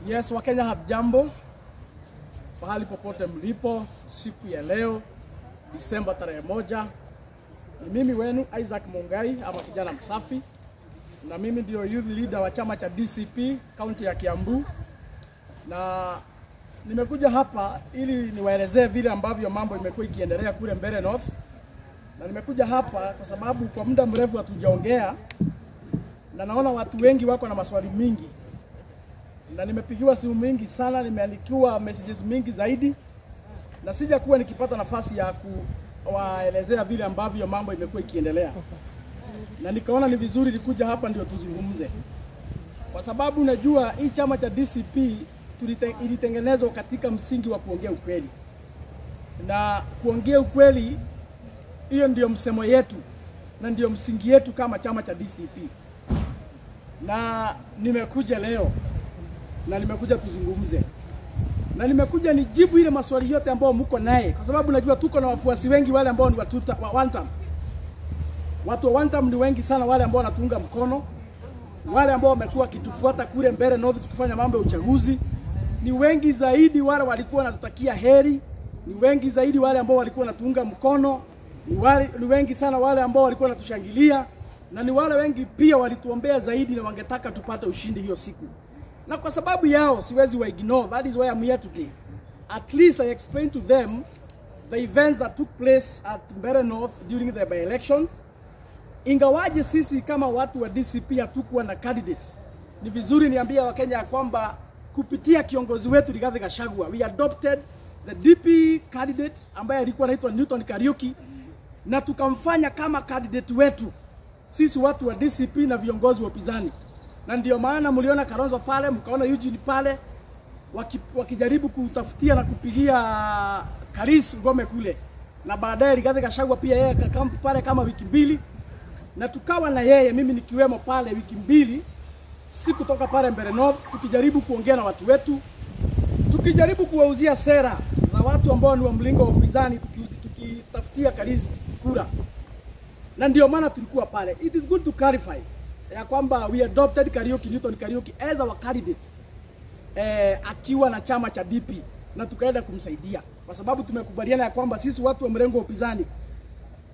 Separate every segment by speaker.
Speaker 1: Yes, Wakenya hamjambo pahali popote mlipo siku ya leo Disemba tarehe 1. Ni mimi wenu Isaac Mungai ama kijana msafi, na mimi ndio youth leader wa chama cha DCP kaunti ya Kiambu, na nimekuja hapa ili niwaelezee vile ambavyo mambo imekuwa ikiendelea kule Mbeere North. Na nimekuja hapa kwa sababu kwa muda mrefu hatujaongea na naona watu wengi wako na maswali mingi, na nimepigiwa simu mingi sana, nimeandikiwa messages mingi zaidi, na sijakuwa nikipata nafasi ya kuwaelezea vile ambavyo mambo imekuwa ikiendelea. Na nikaona ni vizuri nikuja hapa ndio tuzungumze, kwa sababu najua hii chama cha DCP ilitengenezwa katika msingi wa kuongea ukweli, na kuongea ukweli hiyo ndio msemo yetu na ndio msingi yetu kama chama cha DCP. Na nimekuja leo na nimekuja tuzungumze, na nimekuja nijibu ile maswali yote ambayo mko naye, kwa sababu najua tuko na wafuasi wengi wale ambao ni watu wa one time. Watu wa one time ni wengi sana, wale ambao wanatunga mkono, wale ambao wamekuwa kitufuata kule Mbeere North tukifanya mambo ya uchaguzi. Ni wengi zaidi wale walikuwa wanatutakia heri, ni wengi zaidi wale ambao walikuwa wanatunga mkono, ni wengi sana wale ambao walikuwa wanatushangilia, na ni wale wengi pia walituombea zaidi na wangetaka tupate ushindi hiyo siku. Na kwa sababu yao siwezi wa ignore. That is why I'm here today. At least I explain to them the events that took place at Mbeere North during the by-elections. Ingawaje sisi kama watu wa DCP hatukuwa na candidates, ni vizuri niambia Wakenya kwamba kupitia kiongozi wetu Rigathi Gachagua, we adopted the DP candidate ambaye alikuwa anaitwa Newton Kariuki, na tukamfanya kama candidate wetu sisi watu wa DCP na viongozi wa upinzani. Na ndio maana mliona Kalonzo pale, mkaona Eugene pale wakijaribu kutafutia na kupigia Karis ngome kule, na baadaye Rigathi Gachagua pia yeye akakampu pale kama wiki mbili, na tukawa na yeye mimi nikiwemo pale wiki mbili si kutoka pale Mbeere North, tukijaribu kuongea na watu wetu, tukijaribu kuwauzia sera za watu ambao ni wa mlingo wa upinzani, tukitafutia Karis kura. Na ndio maana tulikuwa pale. It is good to clarify ya kwamba we adopted Kariuki, Newton Kariuki as our candidate, akiwa na chama cha DP, na tukaenda kumsaidia kwa sababu tumekubaliana ya kwamba sisi watu wa mrengo wa upinzani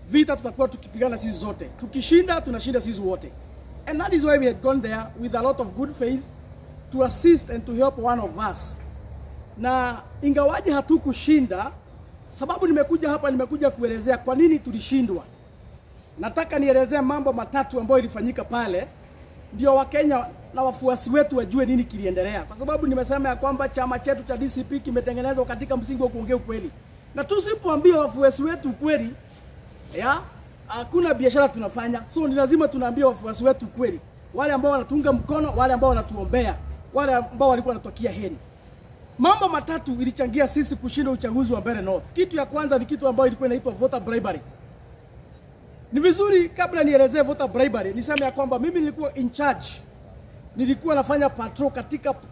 Speaker 1: vita tutakuwa tukipigana sisi zote, tukishinda tunashinda sisi wote. And that is why we had gone there with a lot of good faith to assist and to help one of us. Na ingawaje hatukushinda, sababu nimekuja hapa nimekuja kuelezea kwa nini tulishindwa. Nataka nielezee mambo matatu ambayo ilifanyika pale, ndio Wakenya na wafuasi wetu wajue nini kiliendelea, kwa sababu nimesema ya kwamba chama chetu cha DCP kimetengenezwa katika msingi wa kuongea ukweli, na tusipoambia wafuasi wetu ukweli hakuna biashara tunafanya. So ni lazima tunaambia wafuasi wetu ukweli, wale ambao wanatunga mkono, wale ambao wanatuombea, wale ambao walikuwa wanatokea heri. Mambo matatu ilichangia sisi kushinda uchaguzi wa Mbeere North. Kitu ya kwanza ni kitu ambayo ilikuwa inaitwa voter bribery. Ni vizuri kabla nielezee voter bribery niseme ya kwamba mimi nilikuwa in charge, nilikuwa nafanya patrol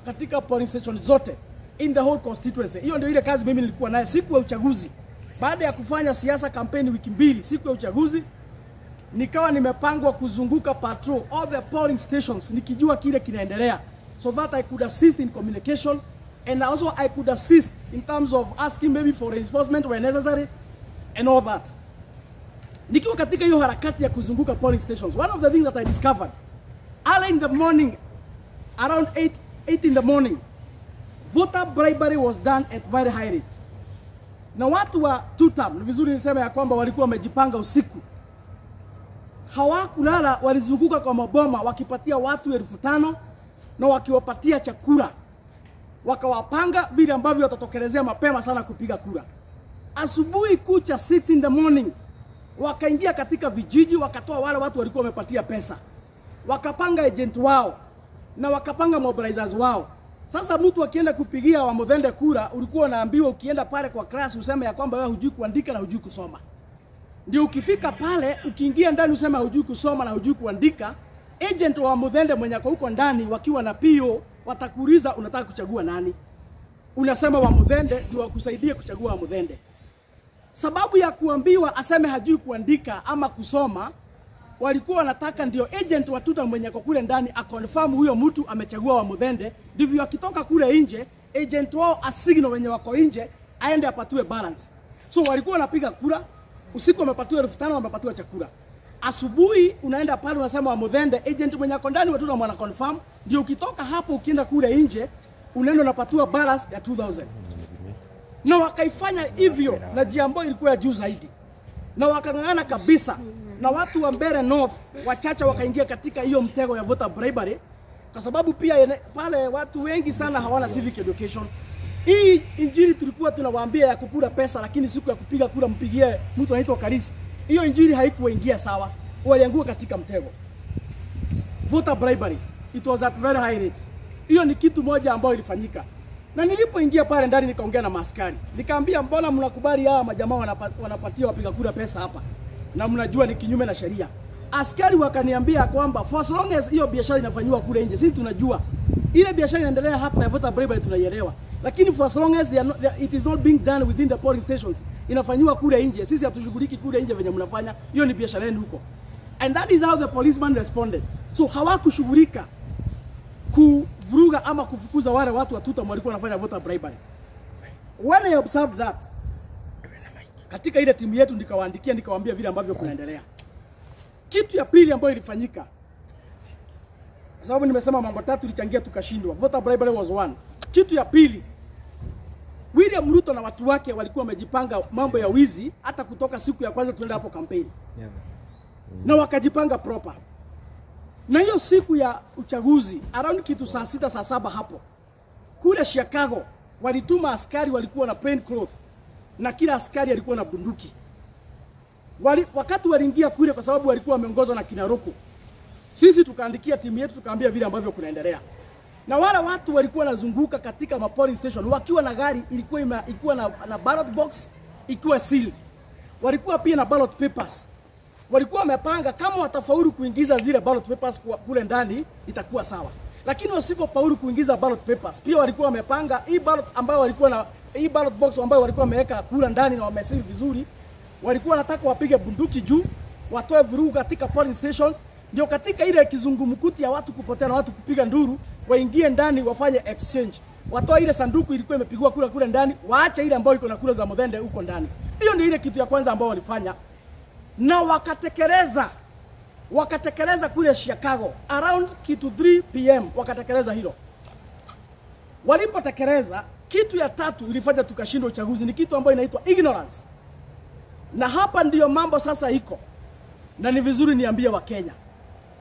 Speaker 1: katika polling station zote in the whole constituency. Hiyo ndio ile kazi mimi nilikuwa naye siku ya uchaguzi. Baada ya kufanya siasa campaign wiki mbili, siku ya uchaguzi nikawa nimepangwa kuzunguka patrol all the polling stations nikijua kile kinaendelea, so that I could assist in communication, and also I could assist in terms of asking maybe for reinforcement where necessary and all that. Nikiwa katika hiyo harakati ya kuzunguka polling stations, one of the things that I discovered early in the morning, around 8 in the morning, voter bribery was done at very high rate. Na watu wa two-term, ni vizuri niseme ya kwamba walikuwa wamejipanga usiku, hawakulala, walizunguka kwa maboma wakipatia watu 5,000 na wakiwapatia chakula, wakawapanga vile ambavyo watatokelezea mapema sana kupiga kura. Asubuhi kucha 6 in the morning wakaingia katika vijiji, wakatoa wale watu walikuwa wamepatia pesa, wakapanga agent wao na wakapanga mobilizers wao. Sasa mtu akienda kupigia wa Muthende kura, ulikuwa unaambiwa ukienda pale kwa class useme ya kwamba wewe hujui kuandika na hujui kusoma. Ndio ukifika pale ukiingia ndani useme hujui kusoma na hujui kuandika, agent wa Muthende mwenye ako huko ndani wakiwa na PO watakuuliza unataka kuchagua nani. Unasema wa Muthende ndio wakusaidie kuchagua wa Muthende. Sababu ya kuambiwa aseme hajui kuandika ama kusoma walikuwa wanataka ndio agent wa tuta mwenye kwa kule ndani akonfirm huyo mtu amechagua wa Muthende, ndivyo akitoka kule nje agent wao asignal wenye wako nje aende apatiwe balance. So walikuwa wanapiga kura, usiku wamepatiwa 5,000 wamepatiwa chakula. Asubuhi unaenda pale unasema wa Muthende, agent mwenye kwa ndani watu mwana confirm, ndio ukitoka hapo ukienda kule nje unaenda unapatiwa balance ya 2,000. Na wakaifanya hivyo na jambo ilikuwa juu zaidi. Na wakang'ang'ana kabisa na watu wa Mbeere North wachache wakaingia katika hiyo mtego ya voter bribery, kwa sababu pia pale watu wengi sana hawana civic education. Hii injili tulikuwa tunawaambia ya kukula pesa, lakini siku ya kupiga kura mpigie mtu anaitwa Karisi. Hiyo injili haikuingia sawa, walianguka katika mtego. Voter bribery, it was at very high rate. Hiyo ni kitu moja ambayo ilifanyika. Na nilipoingia pale ndani nikaongea na maaskari. Nikaambia mbona mnakubali hawa majamaa wanapatia wapiga kura pesa hapa? Na mnajua ni kinyume na sheria. Askari wakaniambia kwamba for as long as hiyo biashara inafanywa kule nje, sisi tunajua. Ile biashara inaendelea hapa ya voter bribery tunaielewa. Lakini for as long as it is not being done within the polling stations, inafanywa kule nje, sisi hatushughuliki kule nje venye mnafanya. Hiyo ni biashara yenu huko. And that is how the policeman responded. So hawakushughulika kuvuruga ama kufukuza wale watu wa tuta walikuwa wanafanya voter bribery. When I observed that, katika ile timu yetu nikawaandikia nikawaambia vile ambavyo kunaendelea. Kitu ya pili ambayo ilifanyika, kwa sababu nimesema mambo tatu ilichangia tukashindwa. Voter bribery was one. Kitu ya pili, William Ruto na watu wake walikuwa wamejipanga mambo ya wizi hata kutoka siku ya kwanza tunaenda hapo kampeni. Na wakajipanga proper. Na hiyo siku ya uchaguzi, around kitu saa 6 saa 7 hapo, kule Chicago, walituma askari walikuwa na plain cloth. Na kila askari alikuwa na bunduki. Wakati waliingia kule kwa sababu walikuwa wameongozwa na kina Roko. Sisi tukaandikia timu yetu tukaambia vile ambavyo kunaendelea. Na wale watu walikuwa wanazunguka katika polling station wakiwa na gari ilikuwa na ballot box ikiwa sealed. Walikuwa pia na ballot papers. Walikuwa wamepanga kama watafaulu kuingiza zile ballot papers kule ndani itakuwa sawa. Lakini wasipofaulu kuingiza ballot papers, pia walikuwa wamepanga hii ballot ambayo walikuwa na hii ballot box ambayo walikuwa wameweka kula ndani na wameseal vizuri, walikuwa wanataka wapige bunduki juu, watoe vurugu katika polling stations, ndio katika ile kizungumkuti ya watu kupotea na watu kupiga nduru, waingie ndani wafanye exchange. Watoe ile sanduku ilikuwa imepigwa kula kule ndani, waache ile ambayo iko na kula za Muthende huko ndani. Hiyo ndio ile kitu ya kwanza ambayo walifanya. Na wakatekeleza kule Chicago around kitu 3 PM wakatekeleza hilo. Walipotekeleza, kitu ya tatu ilifanya tukashindwa uchaguzi ni kitu ambayo inaitwa ignorance. Na hapa ndiyo mambo sasa iko. Na ni vizuri niambie wa Kenya.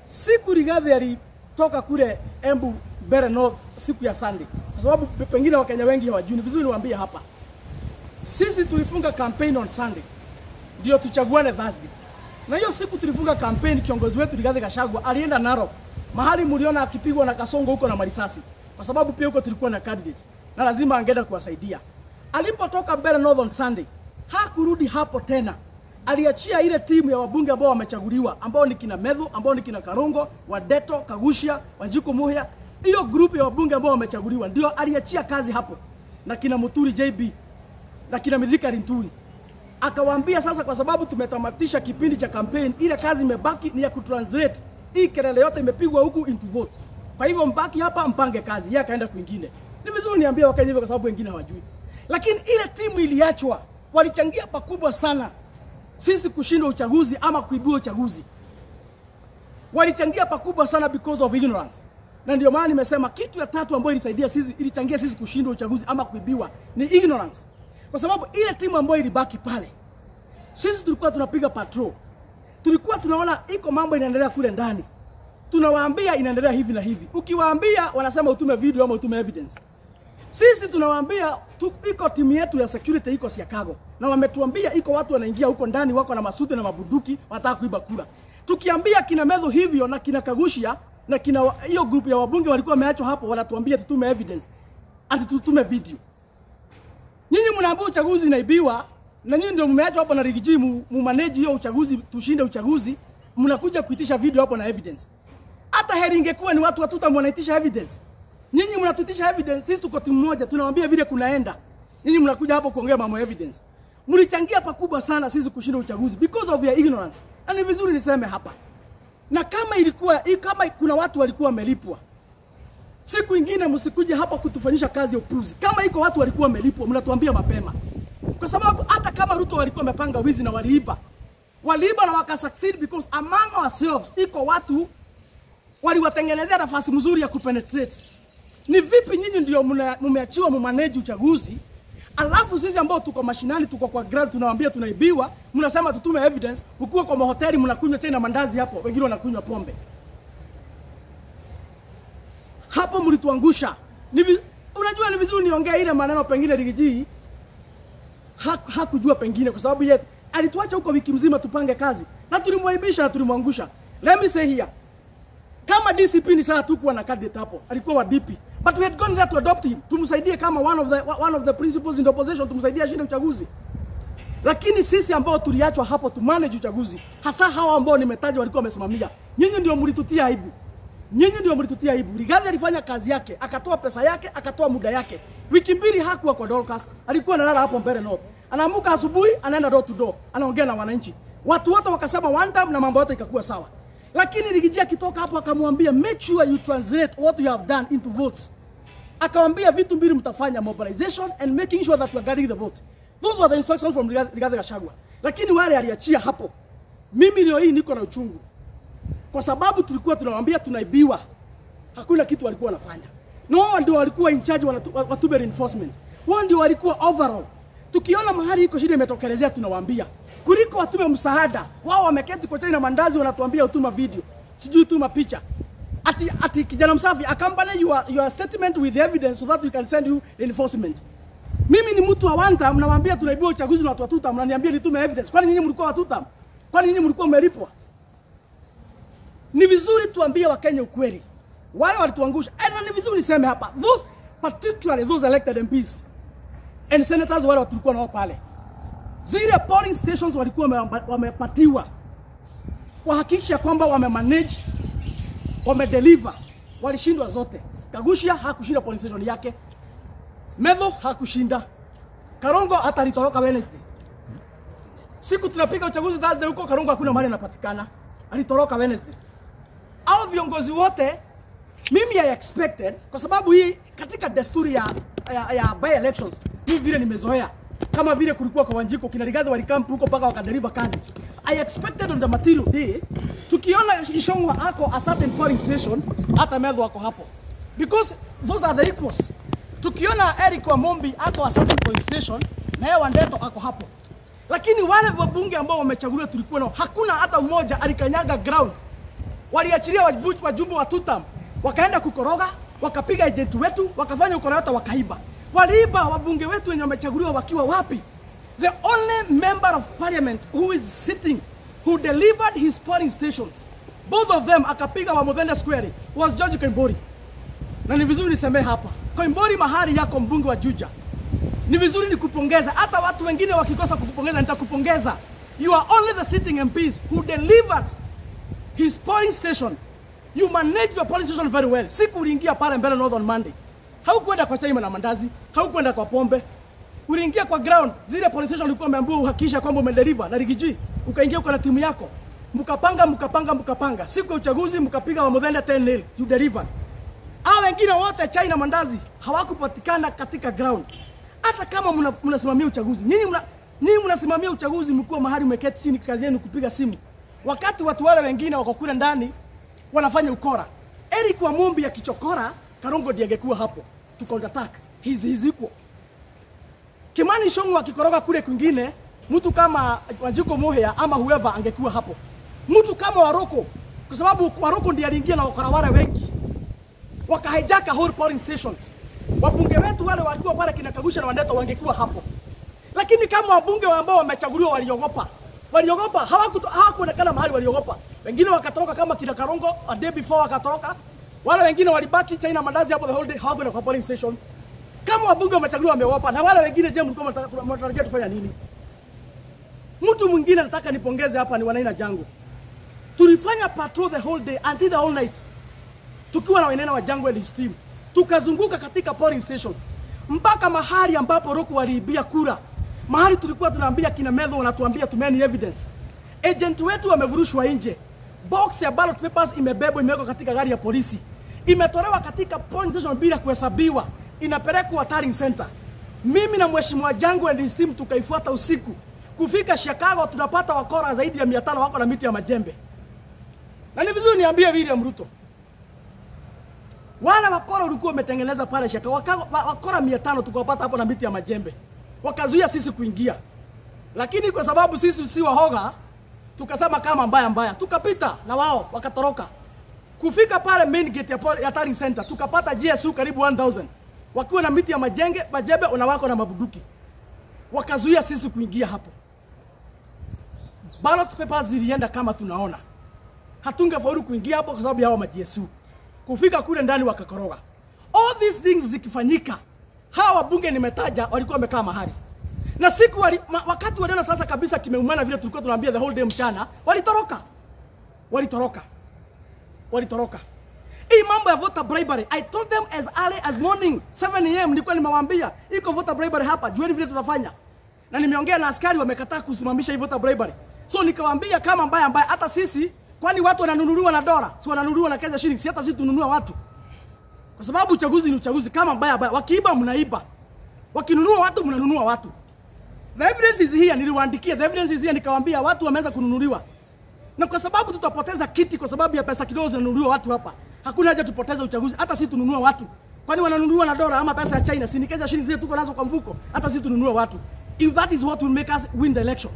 Speaker 1: Siku Rigathi alitoka kule Embu Mbeere North siku ya Sunday. Kwa sababu pengine wa Kenya wengi hawajui, ni vizuri niwaambie hapa. Sisi tulifunga campaign on Sunday. Ndio tuchaguane Thursday. Na hiyo siku tulifunga campaign, kiongozi wetu Rigathi Gachagua alienda Narok. Mahali mliona akipigwa na Kasongo huko na marisasi. Kwa sababu pia huko tulikuwa na candidate. Na lazima angeenda kuwasaidia. Alipotoka Mbeere North on Sunday, hakurudi hapo tena. Aliachia ile timu ya wabunge ambao wamechaguliwa, ambao ni kina Medho, ambao ni kina Karongo, Wadeto, Kagushia, Wanjiku Muhia. Hiyo group ya wabunge ambao wamechaguliwa ndio aliachia kazi hapo. Na kina Muturi JB, na kina Mithika Linturi. Akawaambia sasa kwa sababu tumetamatisha kipindi cha campaign, ile kazi imebaki ni ya kutranslate. Hii kelele yote imepigwa huku into votes. Kwa hivyo mbaki hapa mpange kazi, yeye akaenda kwingine. Ni vizuri niambie Wakenya hivyo kwa sababu wengine hawajui. Lakini ile timu iliachwa, walichangia pakubwa sana sisi kushindwa uchaguzi ama kuibua uchaguzi. Walichangia pakubwa sana because of ignorance. Na ndio maana nimesema kitu ya tatu ambayo ilichangia sisi kushindwa uchaguzi ama kuibiwa ni ignorance. Kwa sababu ile timu ambayo ilibaki pale, sisi tulikuwa tunapiga patrol. Tulikuwa tunaona iko mambo inaendelea kule ndani. Tunawaambia inaendelea hivi na hivi. Ukiwaambia wanasema utume video ama utume evidence. Sisi tunawaambia iko timu yetu ya security iko Chicago. Na wametuambia iko watu wanaingia huko ndani wako na masuti na mabunduki wataka kuiba kura. Tukiambia kina Medho hivyo na kina Kagushia na kina hiyo group ya wabunge walikuwa wameachwa hapo, wanatuambia tutume evidence. Ati tutume video. Nyinyi mnaambia uchaguzi inaibiwa na nyinyi ndio mmeachwa hapo na Rigiji manage hiyo uchaguzi, tushinde uchaguzi, mnakuja kuitisha video hapo na evidence. Hata heri ingekuwa ni watu watuta wanaitisha evidence. Nyinyi mnatutisha evidence, sisi tuko timu moja, tunawaambia vile kunaenda. Nyinyi mnakuja hapo kuongea mambo evidence. Mlichangia pakubwa sana sisi kushinda uchaguzi because of your ignorance. Na ni vizuri niseme hapa. Na kama kuna watu walikuwa wamelipwa, siku ingine msikuje hapa kutufanyisha kazi ya upuzi. Kama iko watu walikuwa wamelipwa, mnatuambia mapema. Kwa sababu hata kama Ruto walikuwa wamepanga wizi na waliiba na wakasucceed because among ourselves iko watu waliwatengenezea nafasi mzuri ya kupenetrate. Ni vipi nyinyi ndio mmeachiwa mumanage uchaguzi, alafu sisi ambao tuko mashinani, tuko kwa ground, tunawaambia tunaibiwa, mnasema tutume evidence, ukua kwa mahoteli mnakunywa chai na mandazi hapo, wengine wanakunywa pombe. Hapo mlituangusha. Unajua ni vizuri niongea ile maneno pengine Rigiji hakujua pengine kwa sababu yeye alituacha huko wiki mzima tupange kazi na tulimwaibisha na tulimwangusha. Let me say here, kama DCP ni sana tu kuwa na candidate hapo, alikuwa wa DP, but we had gone there to adopt him, tumsaidie kama one of the principals in the opposition, tumsaidie ashinde uchaguzi. Lakini sisi ambao tuliachwa hapo tu manage uchaguzi, hasa hawa ambao nimetaja walikuwa wamesimamia, nyinyi ndio mlitutia aibu. Rigathi alifanya kazi yake, akatoa pesa yake, akatoa muda yake. Wiki mbili hakuwa kwa Dorcas, alikuwa analala hapo mbele North. Anaamuka asubuhi, anaenda door to door, anaongea na wananchi. Watu wote wakasema one time na mambo yote ikakuwa sawa. Lakini Rigiji akitoka hapo akamwambia make sure you translate what you have done into votes. Akamwambia vitu mbili mtafanya, mobilization and making sure that you are getting the votes. Those were the instructions from Rigathi Gachagua. Lakini wale aliachia hapo. Mimi leo hii niko na uchungu. Kwa sababu tulikuwa tunawaambia tunaibiwa. Hakuna kitu walikuwa wanafanya. No, ndio walikuwa in charge wa tume reinforcement. Wao ndio walikuwa overall. Tukiona mahali iko shida imetokelezea tunawaambia. Kuliko watume msaada, wao wameketi kwa chai na mandazi wanatuambia utuma video. Sijui utuma picha. Ati kijana Msafi accompany your statement with evidence so that we can send you reinforcement. Mimi ni mtu wa one time, mnawaambia tunaibiwa uchaguzi na watu wa two time, mnaniambia nitume evidence. Kwani nyinyi mlikuwa wa two time? Kwani nyinyi mlikuwa mmelipwa? Ni vizuri tuambie Wakenya ukweli. Wale walituangusha. Na ni vizuri niseme hapa, those particularly those elected MPs and senators wale tulikuwa nao pale, zile polling stations walikuwa wamepatiwa kuhakikisha kwamba wamemanage, wamedeliver, walishindwa zote. Kagushia hakushinda polling station yake, Medho hakushinda, Karongo hata alitoroka Wednesday. Siku tunapiga uchaguzi Thursday huko Karongo hakuna mahali anapatikana, alitoroka Wednesday. Hao viongozi wote mimi I expected, kwa sababu hii katika desturi ya by elections mimi vile nimezoea, kama vile kulikuwa kwa Wanjiko kina Rigathi walikampu huko paka wakadeliver kazi. I expected on the material day tukiona Ishongwa ako a certain polling station, hata Medho wako hapo, because those are the equals. Tukiona Eric Wamombi ako a certain polling station, na yeye Wandeto ako hapo. Lakini wale wabunge ambao wamechaguliwa tulikuwa nao, hakuna hata mmoja alikanyaga ground. Waliachilia wajumbe wa tutam, wakaenda kukoroga, wakapiga agent wetu, wakafanya ukora hata wakaiba. Waliiba wabunge wetu wenye wamechaguliwa wakiwa wapi? The only member of parliament who is sitting, who delivered his polling stations, both of them akapiga wa Muthende Square, was George Koimburi. Na ni vizuri niseme hapa, Koimburi mahali yako mbunge wa Juja, ni vizuri nikupongeza. Hata watu wengine wakikosa kukupongeza nitakupongeza. You are only the sitting MPs who delivered his polling station. You managed your polling station very well. Siku uliingia pale mbele North on Monday, haukwenda kwa chai na mandazi, haukwenda kwa pombe. Uliingia kwa ground, zile polling station ulikuwa umeambiwa uhakikisha kwamba umedeliver na Rigiji, ukaingia kwa timu yako. Mkapanga. Siku ya uchaguzi mkapiga wa Muthende 10-0. You delivered. Hao wengine wote chai na mandazi hawakupatikana katika ground. Hata kama mnasimamia uchaguzi, nyinyi mnasimamia uchaguzi mkuu mahali umeketi chini kazi yenu kupiga simu. Wakati watu wale wengine wako kule ndani wanafanya ukora. Eric Wamombi akichokora, Karongo ndiye angekuwa hapo to counter attack. He's equal. Kimani Ichung'wah akikoroga kule kwingine, mtu kama Wanjiko Mohea ama whoever angekuwa hapo. Mtu kama Waroko, kwa sababu Waroko ndiye aliingia na wakora wale wengi, wakahijack whole polling stations. Wabunge wetu wale walikuwa pale kina Kagusha na Wandeto wangekuwa hapo. Lakini kama wabunge ambao wamechaguliwa waliogopa, hawakuonekana mahali waliogopa. Wengine wakatoroka kama kina Karongo a day before wakatoroka. Wale wengine walibaki chai na mandazi hapo the whole day, hawakwenda kwa polling station. Kama wabunge wamechaguliwa wameogopa, na wale wengine je, mlikuwa mnatarajia tufanya nini? Mtu mwingine nataka nipongeze hapa ni Wanaina Jango. Tulifanya patrol the whole day until the whole night. Tukiwa na Wainaina wa Jango and his team. Tukazunguka katika polling stations mpaka mahali ambapo Roko waliibia kura. Mahali tulikuwa tunaambia kina Medho wanatuambia tumeni evidence. Agent wetu wamevurushwa nje. box ya ballot papers imebebwa, imewekwa katika gari ya polisi, imetolewa katika polling station bila kuhesabiwa, inapelekwa Tallying Center. Mimi na mheshimiwa Jangu and his team tukaifuata usiku. Kufika Chicago tunapata wakora zaidi ya 500 wako na miti ya majembe. Na ni vizuri niambie William Ruto, wale wakora ulikuwa umetengeneza pale Chicago, wakora 500 tukawapata hapo na miti ya majembe. Wakazuia sisi kuingia. Lakini kwa sababu sisi si wahoga, tukasema kama mbaya, tukapita na wao wakatoroka. Kufika pale main gate ya Tallying Center tukapata GSU karibu 1000 wakiwa na miti ya majembe na wako na mabuduki. Wakazuia sisi kuingia hapo. Ballot papers zilienda kama tunaona. Hatungefaulu kuingia hapo kwa sababu ya hao ma-GSU. Kufika kule ndani wakakoroga. All these things zikifanyika, hawa wabunge nimetaja walikuwa wamekaa mahali. Na siku wakati waliona sasa kabisa kimeumana vile tulikuwa tunaambia the whole day mchana, walitoroka. Hii mambo ya voter bribery, I told them as early as morning 7 AM nilikuwa nimewaambia iko voter bribery hapa, jueni vile tutafanya. Na nimeongea na askari wamekataa kusimamisha hii voter bribery. So nikawaambia kama mbaya hata sisi, kwani watu wananunuliwa na dola, si wananunuliwa na Kenya shillings, hata sisi tununua watu. Kwa sababu uchaguzi ni uchaguzi, kama mbaya wakiiba mnaiba. Wakinunua watu mnanunua watu. The evidence is here, niliwaandikia the evidence is here, nikawaambia watu wameanza kununuliwa. Na kwa sababu tutapoteza kiti kwa sababu ya pesa kidogo zinanunuliwa watu hapa. Hakuna haja tupoteze uchaguzi, hata sisi tununua watu. Kwani wananunuliwa na dola ama pesa ya China? Si ni Kenya shillings zile tuko nazo kwa mfuko, hata sisi tununua watu. If that is what will make us win the election.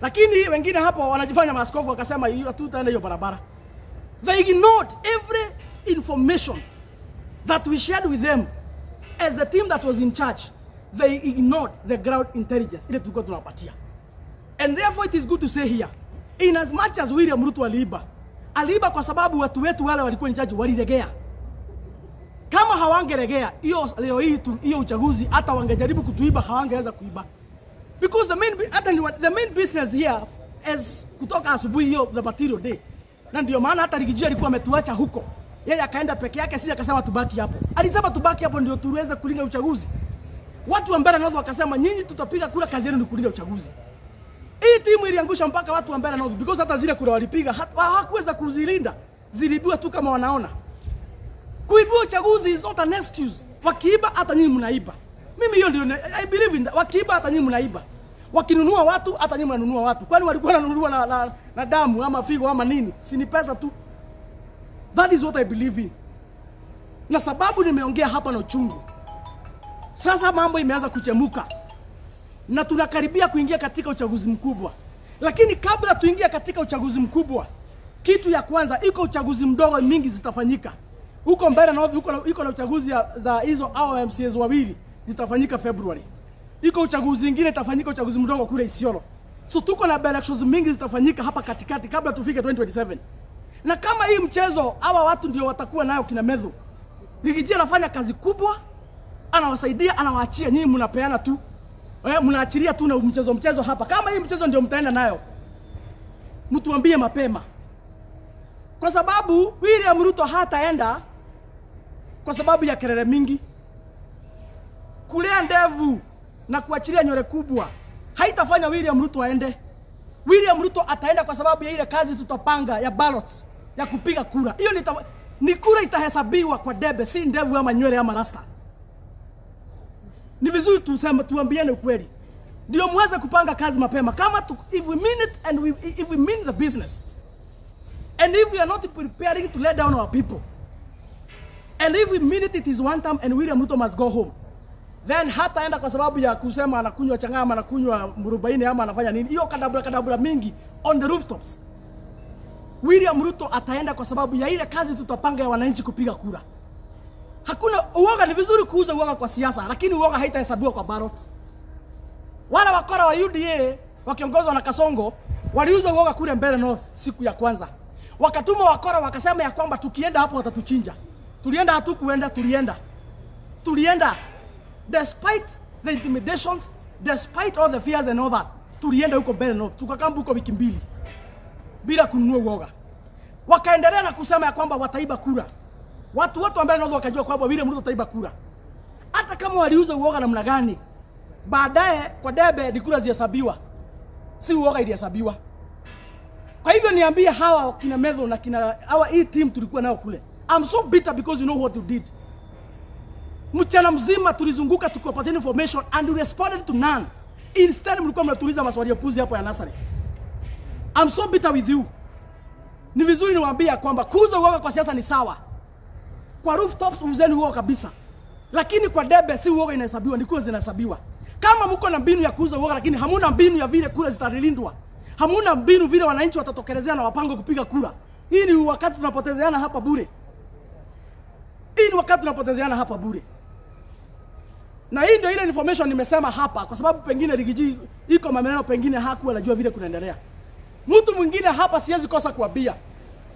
Speaker 1: Lakini wengine hapo wanajifanya maaskofu wakasema hiyo tutaenda hiyo barabara. They ignored every information that we shared with them as the team that was in charge. They ignored the ground intelligence ile tulikuwa tunawapatia. And therefore it is good to say here, in as much as William Ruto aliiba kwa sababu watu wetu wale walikuwa in charge waliregea. Kama hawangeregea hiyo leo hii hiyo uchaguzi, hata wangejaribu kutuiba hawangeweza kuiba. Because the main business here is kutoka asubuhi hiyo the material day. Na ndio maana hata Rigiji alikuwa ametuacha huko. Yeye akaenda peke yake, sisi akasema tubaki hapo. Alisema tubaki hapo ndio tuweze kulinda uchaguzi. Watu wa Mbeere North wakasema nyinyi tutapiga kura, kazi yenu ni kulinda uchaguzi. Hii timu iliangusha mpaka watu wa Mbeere North because hata zile kura walipiga hawakuweza kuzilinda. Ziliibua tu kama wanaona. Kuibua uchaguzi is not an excuse. Wakiiba hata nyinyi mnaiba. Mimi hiyo ndio I believe in, wakiiba hata nyinyi mnaiba. Wakinunua watu hata nyinyi mnanunua watu. Kwani walikuwa wananunua na damu ama figo ama nini? Si ni pesa tu. That is what I believe in. Na sababu nimeongea hapa na uchungu. Sasa mambo imeanza kuchemuka. Na tunakaribia kuingia katika uchaguzi mkubwa. Lakini kabla tuingia katika uchaguzi mkubwa, kitu ya kwanza iko uchaguzi mdogo mingi zitafanyika. Huko Mbeere North iko na uchaguzi za hizo hao MCAs wawili zitafanyika February. Iko uchaguzi mwingine itafanyika uchaguzi mdogo kule Isiolo. So tuko na elections mingi zitafanyika hapa katikati kabla tufike 2027. Na kama hii mchezo hawa watu ndio watakuwa nayo kina Medhu. Rigiji anafanya kazi kubwa, anawasaidia, anawaachia, nyinyi mnapeana tu. Mnaachilia tu na mchezo hapa. Kama hii mchezo ndio mtaenda nayo, mtuambie mapema. Kwa sababu William Ruto hataenda kwa sababu ya kelele mingi. Kulea ndevu na kuachilia nywele kubwa haitafanya William Ruto aende. William Ruto ataenda kwa sababu ya ile kazi tutapanga ya ballots ya kupiga kura. Hiyo ni kura itahesabiwa kwa debe, si ndevu ama nywele ama rasta. Ni vizuri tuambiane ukweli. Ndio muweze kupanga kazi mapema. Kama if we mean it and if we mean the business. And if we are not preparing to let down our people. And if we mean it, it is one time and William Ruto must go home. Then hataenda kwa sababu ya kusema anakunywa changama, anakunywa murubaini ama anafanya nini. Hiyo kadabra mingi on the rooftops. William Ruto ataenda kwa sababu ya ile kazi tutapanga ya wananchi kupiga kura. Hakuna uoga, ni vizuri kuuza uoga kwa siasa, lakini uoga haitahesabiwa kwa ballot. Wala wakora wa UDA wakiongozwa na Kasongo waliuza uoga kule Mbeere North siku ya kwanza. Wakatuma wakora wakasema ya kwamba tukienda hapo watatuchinja. Tulienda hatukuenda, tulienda. Despite the intimidations, despite all the fears and all that, tulienda huko Mbeere North. Tukakamba huko wiki mbili bila kununua uoga. Wakaendelea na kusema ya kwamba wataiba kura. Watu wote ambao North wakajua kwamba William Ruto ataiba kura. Hata kama waliuza uoga namna gani, baadaye kwa debe ni kura zihesabiwa. Si uoga ilihesabiwa. Kwa hivyo niambie hawa kina Medho na kina hawa hii team tulikuwa nao kule. I'm so bitter because you know what you did. Mchana mzima tulizunguka tukiwapatia information and you responded to none. Instead mlikuwa mnatuliza maswali ya puzi hapo ya nasari. I'm so bitter with you. Ni vizuri niwaambia kwamba kuuza uoga kwa siasa ni sawa. Kwa rooftops uzeni uoga kabisa. Lakini kwa debe si uoga inahesabiwa, ni kura zinahesabiwa. Kama mko na mbinu ya kuuza uoga lakini hamuna mbinu ya vile kura zitalindwa. Hamuna mbinu vile wananchi watatokelezea na wapango kupiga kura. Hii ni wakati tunapotezeana hapa bure. Hii ni wakati tunapotezeana hapa bure. Na hii ndio ile information nimesema hapa kwa sababu pengine Rigiji iko maneno pengine hakuwa anajua vile kunaendelea. Mtu mwingine hapa siwezi kosa kuambia.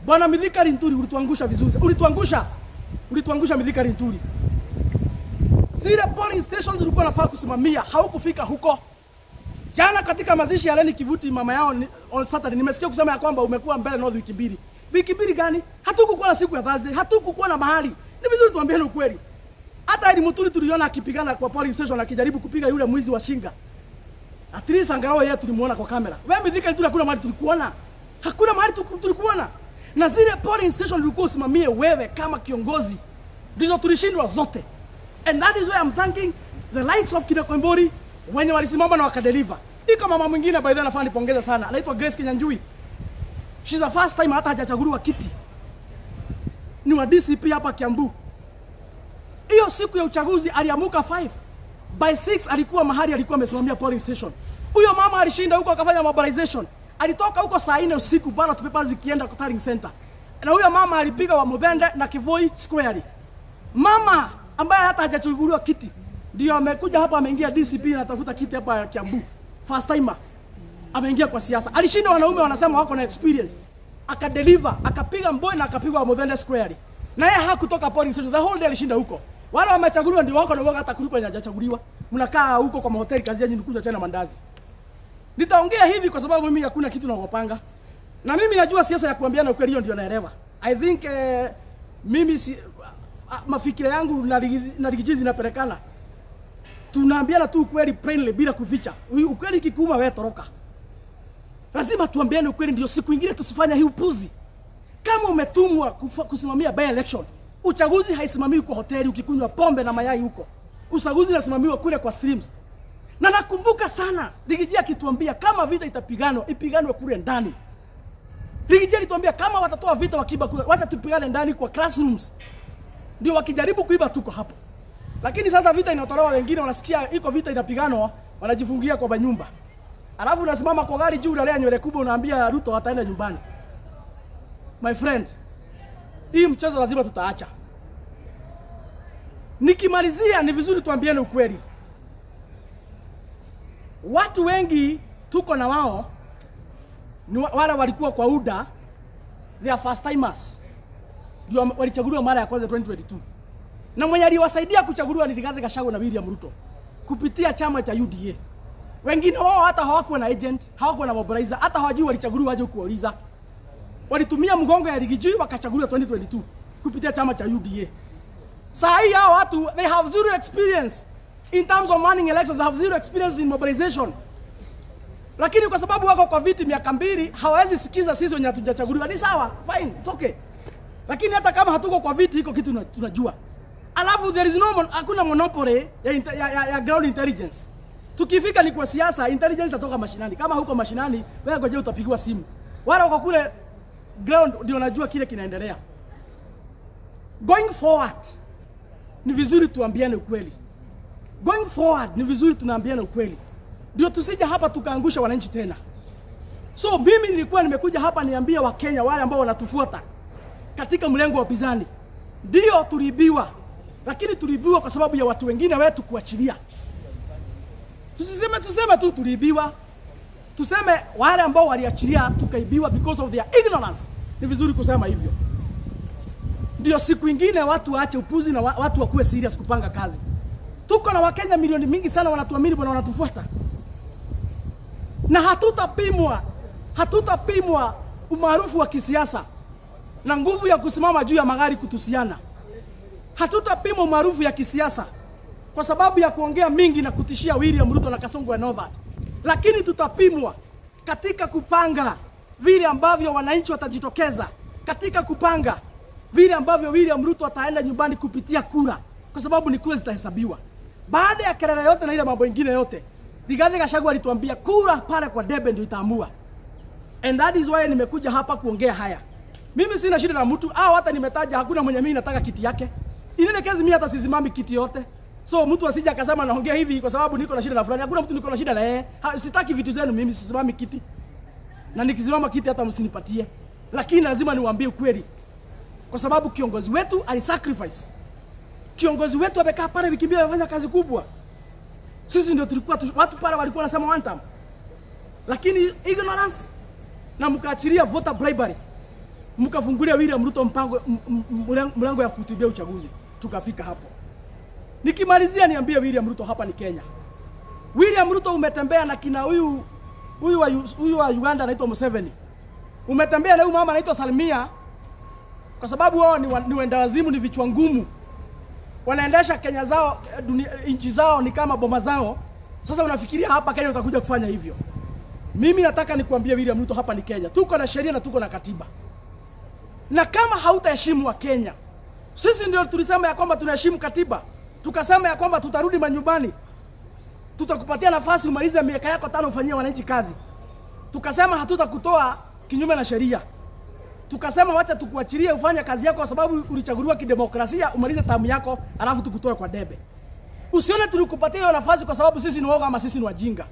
Speaker 1: Bwana Mithika Linturi ulituangusha vizuri. Ulituangusha Mithika Linturi. Zile polling stations ulikuwa unafaa kusimamia, haukufika huko. Jana katika mazishi ya Leni Kivuti mama yao on Saturday nimesikia kusema ya kwamba umekuwa mbele North wiki mbili. Wiki mbili gani? Hatukukuwa na siku ya Thursday, hatukukuwa na mahali. Ni vizuri tuambiane ukweli. Hata Eli Muturi tuliona akipigana kwa polling station akijaribu kupiga yule mwizi wa shinga. At least angalau yeye tulimuona kwa kamera. Wewe Mithika Linturi hakuna mahali tulikuona. Hakuna mahali tulikuona. Na zile polling station ulikuwa usimamie wewe kama kiongozi. Ndizo tulishindwa zote. And that is why I'm thanking the likes of Kina Koimburi wenye walisimama na wakadeliver. Iko mama mwingine by the way nafaa nipongeze sana. Anaitwa Grace Kinyanjui. She's the first time hata hajachaguliwa kiti. Ni wa DCP hapa Kiambu. Hiyo siku ya uchaguzi aliamuka 5. By 6 alikuwa mahali alikuwa amesimamia polling station. Huyo mama alishinda huko akafanya mobilization. Alitoka huko saa 4 usiku bado papers zikienda kwa Taring Center. Na huyo mama alipiga wa Mudhende na Kivoi square. Mama ambaye hata hajachaguliwa kiti ndio amekuja hapa ameingia DCP na tafuta kiti hapa Kiambu. First timer. Ameingia kwa siasa. Alishinda wanaume wanasema wako na experience. Akadeliver, akapiga Mboi na akapiga wa Mudhende square. Na yeye hakutoka polling station. The whole day alishinda huko. Wale wamechaguliwa ndio wako na uoga hata kulipa hajachaguliwa. Mnakaa huko kwa mahoteli kazi yenu kuja tena mandazi. Nitaongea hivi kwa sababu mimi hakuna kitu naopanga. Na mimi najua siasa ya kuambiana ukweli hiyo ndio naelewa. I think mimi mafikira yangu na Rigiji zinapelekana. Tunaambiana tu ukweli plainly bila kuficha. Ukweli kikuuma wewe toroka. Lazima tuambiane ukweli ndio siku nyingine tusifanya hii upuzi. Kama umetumwa kusimamia by election, uchaguzi haisimamiwi kwa hoteli ukikunywa pombe na mayai huko. Uchaguzi unasimamiwa kule kwa streams. Na nakumbuka sana Rigiji akituambia kama vita itapiganwa, ipiganwe kule ndani. Rigiji alituambia kama watatoa vita wakiba kule, wacha tupigane ndani kwa classrooms. Ndio wakijaribu kuiba tuko hapo. Lakini sasa vita inatolewa wengine wanasikia iko vita inapiganwa, wanajifungia kwa nyumba. Alafu unasimama kwa gari juu unalea nywele kubwa unaambia Ruto ataenda nyumbani. My friend, hii mchezo lazima tutaacha. Nikimalizia ni vizuri tuambiane ukweli. Watu wengi tuko na wao ni wale walikuwa kwa UDA, they are first timers. Ndio walichaguliwa mara ya kwanza 2022. Na mwenye aliwasaidia kuchaguliwa ni Rigathi Gachagua na William Ruto kupitia chama cha UDA. Wengine wao hata hawakuwa na agent, hawakuwa na mobilizer, hata hawajui walichaguliwa aje kuuliza. Walitumia mgongo ya Rigiji wakachaguliwa 2022 kupitia chama cha UDA. Saa hii hao watu they have zero experience in terms of running elections, they have zero experience in mobilization. Lakini kwa sababu wako kwa viti miaka 2 hawawezi sikiza sisi wenye hatujachaguliwa. Ni sawa, fine, it's okay. Lakini hata kama hatuko kwa viti iko kitu tunajua. Alafu there is hakuna monopoly ya ground intelligence. Tukifika ni kwa siasa, intelligence itatoka mashinani. Kama huko mashinani, wewe ngoje utapigiwa simu. Wala uko kule ground ndio unajua kile kinaendelea. Going forward, ni vizuri tuambiane ukweli. Going forward, ni vizuri tunaambiana ukweli. Ndio tusije hapa tukaangusha wananchi tena. So mimi nilikuwa nimekuja hapa niambia Wakenya wale ambao wanatufuata katika mlengo wa upinzani. Ndio tulibiwa. Lakini tulibiwa kwa sababu ya watu wengine wetu kuachilia. Tuseme tu tulibiwa. Tuseme wale ambao waliachilia tukaibiwa because of their ignorance. Ni vizuri kusema hivyo. Ndio siku nyingine watu waache upuzi na watu wakuwe serious kupanga kazi. Tuko na Wakenya milioni mingi sana wanatuamini bwana wanatufuata. Na hatutapimwa umaarufu wa kisiasa na nguvu ya kusimama juu ya magari kutusiana. Hatutapimwa umaarufu ya kisiasa kwa sababu ya kuongea mingi na kutishia William Ruto na Kasongo Enovat. Lakini tutapimwa katika kupanga vile ambavyo wananchi watajitokeza katika kupanga vile ambavyo William Ruto ataenda nyumbani kupitia kura, kwa sababu ni kura zitahesabiwa. Baada ya kelele yote na ile mambo mengine yote, Rigathi Gachagua alituambia kura pale kwa debe ndio itaamua. And that is why nimekuja hapa kuongea haya. Mimi sina shida na mtu au hata nimetaja hakuna mwenye mimi nataka kiti yake. Ile kesi mimi hata sisimami kiti yote. So mtu asije akasema naongea hivi kwa sababu niko na shida na fulani. Hakuna mtu niko na shida na yeye. Sitaki vitu zenu, mimi sisimami kiti. Na nikisimama kiti hata msinipatie. Lakini lazima niwaambie ukweli. Kwa sababu kiongozi wetu alisacrifice. Kiongozi wetu amekaa pale wiki mbili anafanya kazi kubwa. Sisi ndio tulikuwa watu pale walikuwa wanasema one time. Lakini ignorance na mkaachilia voter bribery. Mkafungulia William Ruto mlango ya kutibia uchaguzi. Tukafika hapo. Nikimalizia niambie William Ruto hapa ni Kenya. William Ruto umetembea na kina huyu wa Uganda anaitwa Museveni. Umetembea na huyu mama anaitwa Salmia kwa sababu wao ni wenda wazimu, ni vichwa ngumu. Wanaendesha Kenya zao, nchi zao ni kama boma zao. Sasa unafikiria hapa Kenya utakuja kufanya hivyo? Mimi nataka nikuambie William Ruto hapa ni Kenya. Tuko na sheria na tuko na katiba. Na kama hautaheshimu wa Kenya, sisi ndio tulisema ya kwamba tunaheshimu katiba. Tukasema ya kwamba tutarudi manyumbani. Tutakupatia nafasi umalize miaka yako 5 ufanyie wananchi kazi. Tukasema hatutakutoa kinyume na sheria. Tukasema wacha tukuachilie ufanye kazi yako kwa sababu ulichaguliwa kidemokrasia, umalize tamu yako alafu tukutoe kwa debe. Usione tulikupatia hiyo nafasi kwa sababu sisi ni woga ama sisi ni wajinga.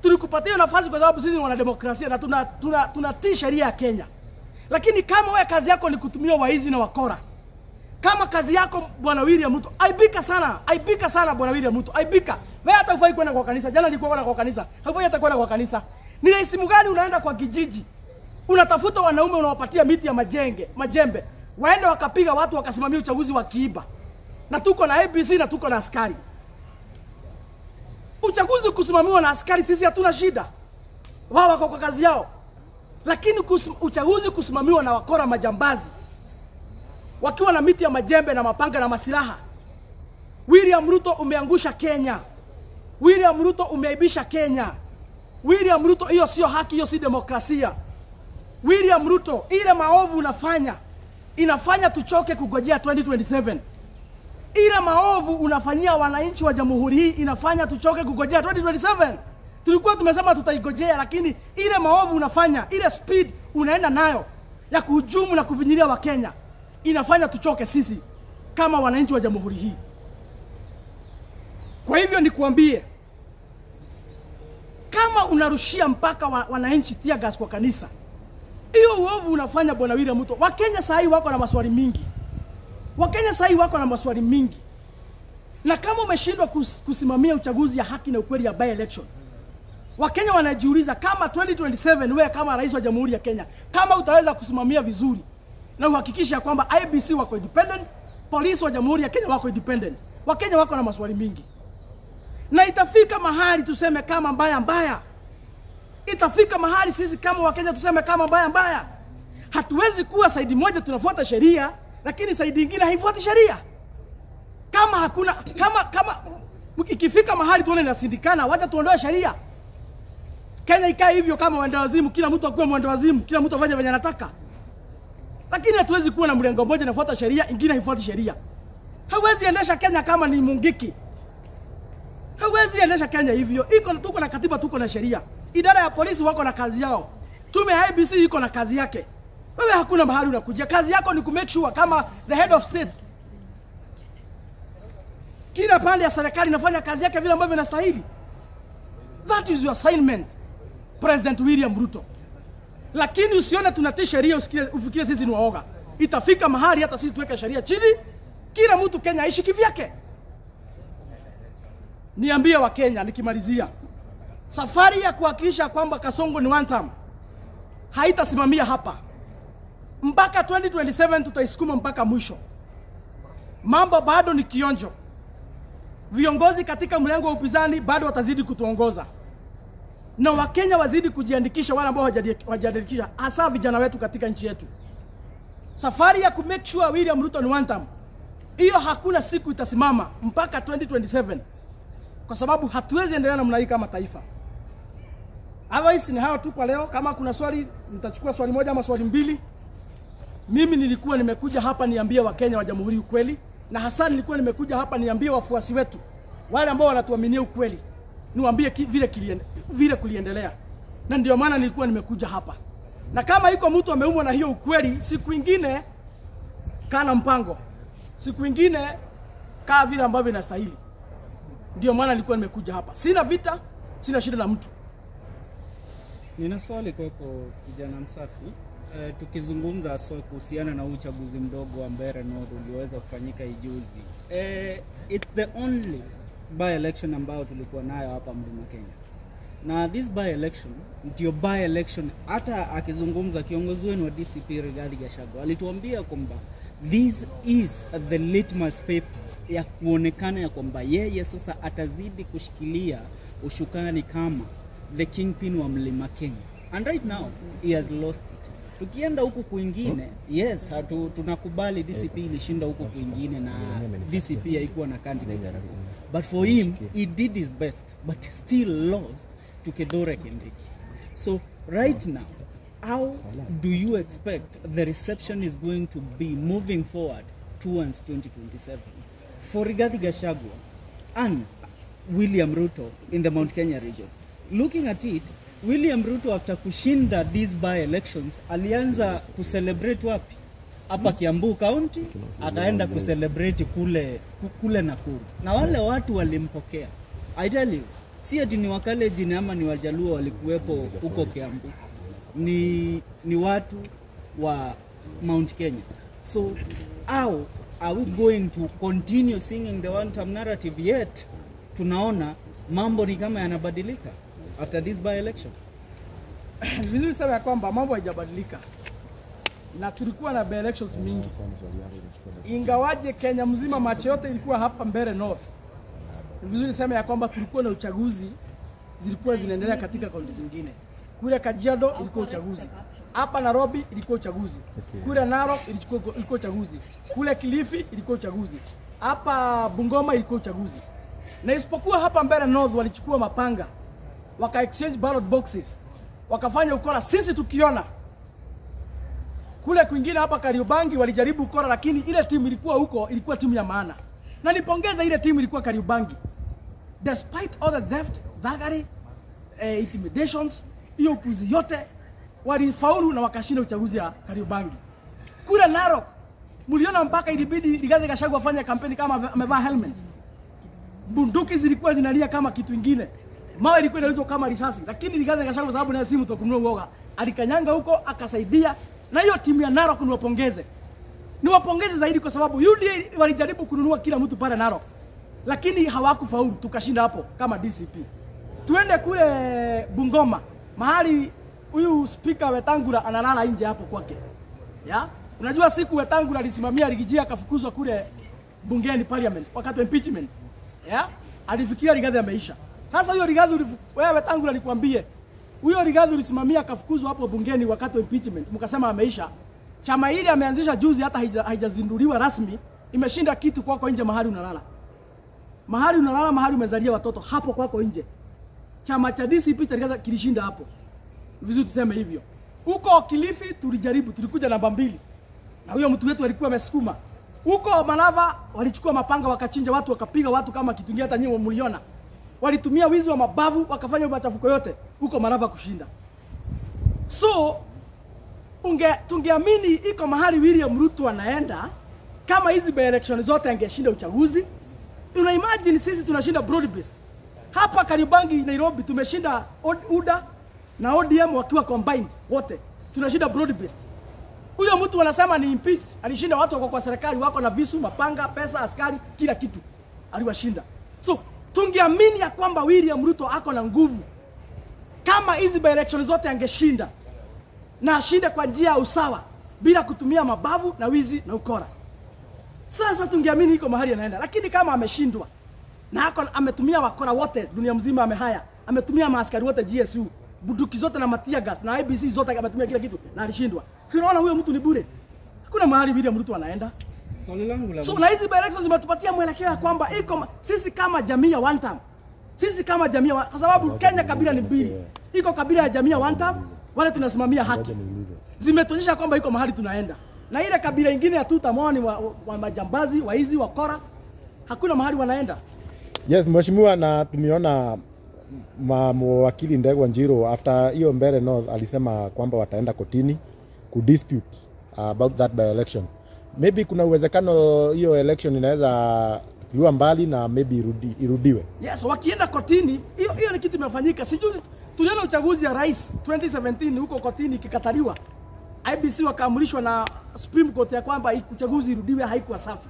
Speaker 1: Tulikupatia hiyo nafasi kwa sababu sisi ni wanademokrasia na tunatii sheria ya Kenya. Lakini kama wewe kazi yako ni kutumia waizi na wakora, kama kazi yako bwana William Ruto, aibika sana bwana William Ruto, aibika. Wewe hata ufai kwenda kwa kanisa. Jana nilikuwa kwenda kwa kanisa. Hufai hata kwenda kwa kanisa. Ni rahisi gani unaenda kwa kijiji? Unatafuta wanaume unawapatia miti ya majembe. Waende wakapiga watu wakasimamia uchaguzi wakiiba. Na tuko na ABC na tuko na askari. Uchaguzi kusimamiwa na askari sisi hatuna shida. Wao wako kwa kazi yao. Lakini uchaguzi kusimamiwa na wakora majambazi, wakiwa na miti ya majembe na mapanga na masilaha. William Ruto umeangusha Kenya. William Ruto umeaibisha Kenya. William Ruto, hiyo sio haki, hiyo si demokrasia. William Ruto, ile maovu unafanya inafanya tuchoke kugojea 2027. Ile maovu unafanyia wananchi wa jamhuri hii inafanya tuchoke kugojea 2027. Tulikuwa tumesema tutaigojea, lakini ile maovu unafanya, ile speed unaenda nayo ya kuhujumu na kuvinyilia wa Kenya inafanya tuchoke sisi kama wananchi wa jamhuri hii. Kwa hivyo nikuambie, kama unarushia mpaka wananchi tear gas kwa kanisa, hiyo uovu unafanya bwana William Ruto. Wakenya sasa wako na maswali mingi. Wakenya sasa wako na maswali mingi. Na kama umeshindwa kusimamia uchaguzi ya haki na ukweli ya by election, Wakenya wanajiuliza kama 2027 wewe kama rais wa Jamhuri ya Kenya, kama utaweza kusimamia vizuri na uhakikisha kwamba IEBC wako independent, polisi wa Jamhuri ya Kenya wako independent. Wakenya wako na maswali mingi. Na itafika mahali tuseme kama mbaya. Itafika mahali sisi kama Wakenya tuseme kama mbaya. Hatuwezi kuwa saidi moja tunafuata sheria, lakini saidi nyingine haifuati sheria. Kama hakuna kama ikifika mahali tuone inasindikana, wacha tuondoe sheria. Kenya ikae hivyo kama wenda wazimu, kila mtu akuwe mwenda wazimu, kila mtu afanye venye anataka. Lakini hatuwezi kuwa na mrengo mmoja unafuata sheria, ingine haifuati sheria. Hawezi endesha Kenya kama ni mungiki. Hawezi endesha Kenya hivyo. Tuko na katiba, tuko na sheria. Idara ya polisi wako na kazi yao. Tume ya IEBC iko na kazi yake. Wewe hakuna mahali unakuja. Kazi yako ni kumake sure kama the head of state, kila pande ya serikali inafanya kazi yake vile ambavyo inastahili. That is your assignment, President William Ruto. Lakini usione tunatii sheria ufikirie sisi ni waoga. Itafika mahali hata sisi tuweke sheria chini, kila mtu Kenya aishi kivyake. Niambie wa Kenya nikimalizia, safari ya kuhakikisha kwamba Kasongo ni one term haitasimamia hapa. Mpaka 2027 tutaisukuma mpaka mwisho. Mambo bado ni kionjo. Viongozi katika mlengo wa upinzani bado watazidi kutuongoza. Na Wakenya wazidi kujiandikisha, wale ambao hawajiandikisha, hasa vijana wetu katika nchi yetu. Safari ya kumake sure William Ruto ni one term, hiyo hakuna siku itasimama mpaka 2027. Kwa sababu hatuwezi endelea namna hii kama taifa. Otherwise ni hayo tu kwa leo. Kama kuna swali nitachukua swali moja ama swali mbili. Mimi nilikuwa nimekuja hapa niambie Wakenya wa Jamhuri ukweli, na hasa nilikuwa nimekuja hapa niambie wafuasi wetu wale ambao wanatuaminia ukweli, niwaambie vile kuliendelea. Na ndio maana nilikuwa nimekuja hapa. Na kama iko mtu ameumwa na hiyo ukweli, siku nyingine kana mpango, siku nyingine kaa vile ambavyo inastahili. Ndio maana nilikuwa nimekuja hapa. Sina vita, sina shida na mtu.
Speaker 2: Nina swali kwako kijana Msafi. Tukizungumza hasa kuhusiana na uchaguzi mdogo wa Mbeere North ulioweza kufanyika ijuzi. It's the only by-election ambao tulikuwa nayo hapa Mlima Kenya. Na this by-election, ndio by-election, hata akizungumza kiongozi wenu wa DCP Rigathi Gachagua alituambia kwamba this is the litmus paper ya kuonekana ya kwamba yeye sasa atazidi kushikilia ushukani kama the kingpin wa Mlima Kenya. And right now he has lost it. Tukienda huku kwingine, yes, tunakubali DCP ilishinda huku kwingine na DCP haikuwa na candidate. But for him, he did his best, but still lost to Kithure Kindiki. So right now, how do you expect the reception is going to be moving forward towards 2027 for Rigathi Gachagua and William Ruto in the Mount Kenya region? Looking at it, William Ruto after kushinda these by-elections alianza kucelebrate wapi? Hapa Kiambu County, akaenda kucelebrate kule Nakuru. Na wale watu walimpokea. I tell you, si ati ni Wakalenjin ama ni Wajaluo walikuwepo huko Kiambu. Ni watu wa Mount Kenya. So how are we going to continue singing the one-term narrative yet? Tunaona mambo ni kama yanabadilika after this by-election.
Speaker 1: Vizuri sema ya kwamba mambo hayajabadilika. Na tulikuwa na by-elections mingi. Ingawaje Kenya mzima macho yote ilikuwa hapa Mbeere North. Vizuri sema ya kwamba tulikuwa na uchaguzi zilikuwa zinaendelea katika kaunti zingine. Kule Kajiado ilikuwa uchaguzi. Hapa Nairobi ilikuwa uchaguzi. Kule Narok ilikuwa uchaguzi. Kule Kilifi ilikuwa uchaguzi. Hapa Bungoma ilikuwa uchaguzi. Na isipokuwa hapa Mbeere North walichukua mapanga, waka exchange ballot boxes, wakafanya ukora sisi tukiona. Kule kwingine hapa Kariobangi walijaribu ukora, lakini ile timu ilikuwa huko ilikuwa timu ya maana. Na nipongeza ile timu ilikuwa Kariobangi. Despite all the theft, thuggery, intimidations, hiyo upuzi yote walifaulu na wakashinda uchaguzi ya Kariobangi. Kule Narok mliona mpaka ilibidi Rigathi Gachagua afanye kampeni kama amevaa helmet. Bunduki zilikuwa zinalia kama kitu kingine. Mawe ilikuwa inaulizwa kama risasi, lakini Rigathi Gachagua sababu na simu tokunua uoga, alikanyanga huko akasaidia. Na hiyo timu ya Narok niwapongeze. Niwapongeze zaidi kwa sababu UDA walijaribu kununua kila mtu pale Narok, lakini hawakufaulu, tukashinda hapo kama DCP. Tuende kule Bungoma, mahali huyu speaker Wetangula analala nje hapo kwake. Ya? Unajua siku Wetangula alisimamia Rigiji akafukuzwa kule bungeni parliament wakati impeachment. Ya? Alifikiria Rigathi ameisha. Sasa huyo Rigathi wewe Wetangula nikwambie, huyo Rigathi ulisimamia akafukuzwa hapo bungeni wakati impeachment, mkasema ameisha. Chama hili ameanzisha juzi hata haijazinduliwa rasmi, imeshinda kitu kwako nje mahali unalala. Mahali unalala, mahali umezalia watoto hapo kwako nje. Chama cha DCP cha Rigathi kilishinda hapo. Vizuri tuseme hivyo. Huko Kilifi tulijaribu, tulikuja namba 2. Na huyo mtu wetu alikuwa amesukuma. Huko Malava walichukua mapanga wakachinja watu, wakapiga watu kama kitu kingine, hata nyinyi mliona. Walitumia wizi wa mabavu wakafanya machafuko yote huko Malava kushinda. So tungeamini iko mahali William Ruto anaenda kama hizi by-election zote angeshinda uchaguzi. Una imagine sisi tunashinda broad based. Hapa Kariobangi Nairobi tumeshinda UDA na ODM wakiwa combined wote. Tunashinda broad based. Huyo mtu wanasema ni impeached, alishinda watu wako kwa serikali wako na visu, mapanga, pesa, askari, kila kitu. Aliwashinda. So tungeamini ya kwamba William Ruto ako na nguvu kama hizi by-election zote angeshinda, na ashinde kwa njia ya usawa bila kutumia mabavu na wizi na ukora. Sasa tungeamini iko mahali anaenda, lakini kama ameshindwa na ametumia wakora wote dunia mzima, amehaya, ametumia maaskari wote GSU, bunduki zote na matia gas na IBC zote, ametumia kila kitu na alishindwa. Si unaona huyo mtu ni bure? Hakuna mahali William Ruto anaenda.
Speaker 2: Swali langu la
Speaker 1: so na hizi by-elections zimetupatia mwelekeo ya kwamba iko sisi kama jamii ya one time. Sisi kama jamii kwa sababu Kenya kabila ni mbili. iko kabila ya jamii ya Wantam, wale tunasimamia haki. Zimetuonyesha kwamba iko mahali tunaenda. Na ile kabila ingine ya Tutamoni wa majambazi, waizi, wakora, hakuna mahali wanaenda.
Speaker 3: Yes, mheshimiwa, na tumeona wakili Ndegwa Njiro after hiyo Mbeere North alisema kwamba wataenda kotini ku dispute about that by election. Maybe kuna uwezekano hiyo election inaweza kuwa mbali na maybe irudiwe.
Speaker 1: Yes, wakienda kotini, hiyo ni kitu imefanyika. Sijuzi tuliona uchaguzi ya rais 2017 huko kotini kikataliwa. IBC wakaamrishwa na Supreme Court ya kwamba uchaguzi irudiwe, haikuwa safi.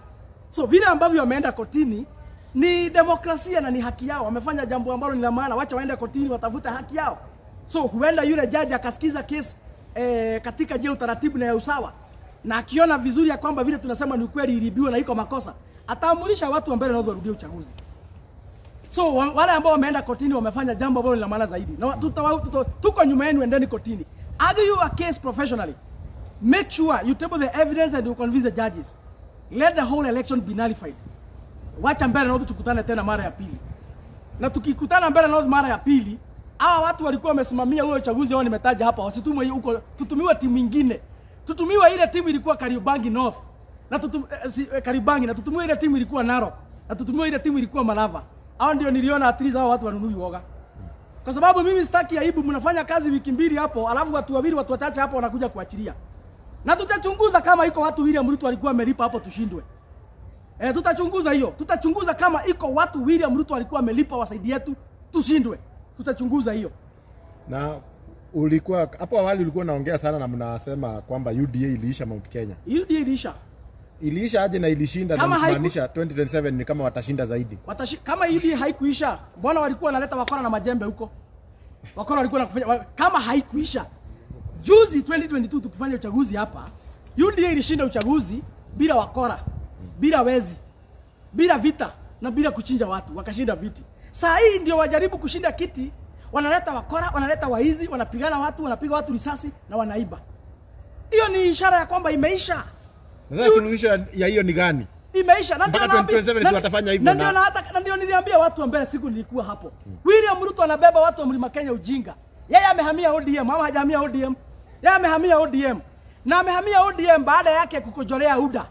Speaker 1: So vile ambavyo wameenda kotini ni demokrasia na ni haki yao. Wamefanya jambo ambalo ni la maana, wacha waende kotini watafuta haki yao. So huenda yule judge akasikiza kesi katika je utaratibu na ya usawa. Na akiona vizuri ya kwamba vile tunasema ni ukweli ilibiwa na iko makosa, ataamurisha watu ambao wanaweza kurudie uchaguzi. So wale ambao wameenda kotini wamefanya jambo ambalo ni la maana zaidi. Na tuko nyuma yenu, endeni kotini. Argue a case professionally. Make sure you table the evidence and you convince the judges. Let the whole election be nullified. Wacha Mbeere North tukutane tena mara ya pili. Na tukikutana Mbeere North mara ya pili, hawa watu walikuwa wamesimamia huo uchaguzi wao nimetaja hapa, wasitumwe huko, tutumiwe timu nyingine. Tutumiwe ile timu ilikuwa Kariobangi North. Na Kariobangi, na tutumiwe ile timu ilikuwa Narok. Na tutumiwe ile timu ilikuwa Malava. Hao ndio niliona at least hao watu wanunui woga. Kwa sababu mimi sitaki aibu, mnafanya kazi wiki mbili hapo, alafu watu wawili watu wachache hapo wanakuja kuachilia. Na tutachunguza kama iko watu William Ruto alikuwa amelipa hapo tushindwe. Tutachunguza hiyo. Tutachunguza kama iko watu William Ruto alikuwa amelipa wasaidi yetu tushindwe. Tutachunguza hiyo.
Speaker 3: Na ulikuwa hapo awali ulikuwa naongea sana na mnasema kwamba UDA iliisha Mount Kenya.
Speaker 1: UDA iliisha.
Speaker 3: Iliisha aje na ilishinda, na maanisha 2027 ni kama watashinda zaidi.
Speaker 1: Kama UDA haikuisha, mbona walikuwa wanaleta wakora na majembe huko? Wakora walikuwa nakufanya kama haikuisha. Juzi 2022 tukifanya uchaguzi hapa, UDA ilishinda uchaguzi bila wakora, bila wezi, bila vita na bila kuchinja watu, wakashinda viti. Saa hii ndio wajaribu kushinda kiti, wanaleta wakora, wanaleta waizi, wanapigana watu, wanapiga watu risasi na wanaiba. Hiyo ni ishara ya kwamba imeisha.
Speaker 3: Sasa suluhisho ya hiyo ni gani?
Speaker 1: Imeisha. Na
Speaker 3: mpaka 2027 watafanya hivyo.
Speaker 1: Na ndio niliambia watu ambao siku nilikuwa hapo. William Ruto anabeba watu wa Mlima Kenya ujinga. Yeye amehamia ODM, ama hajahamia ODM. Yeye amehamia ODM. Na amehamia ODM baada yake kukojolea UDA.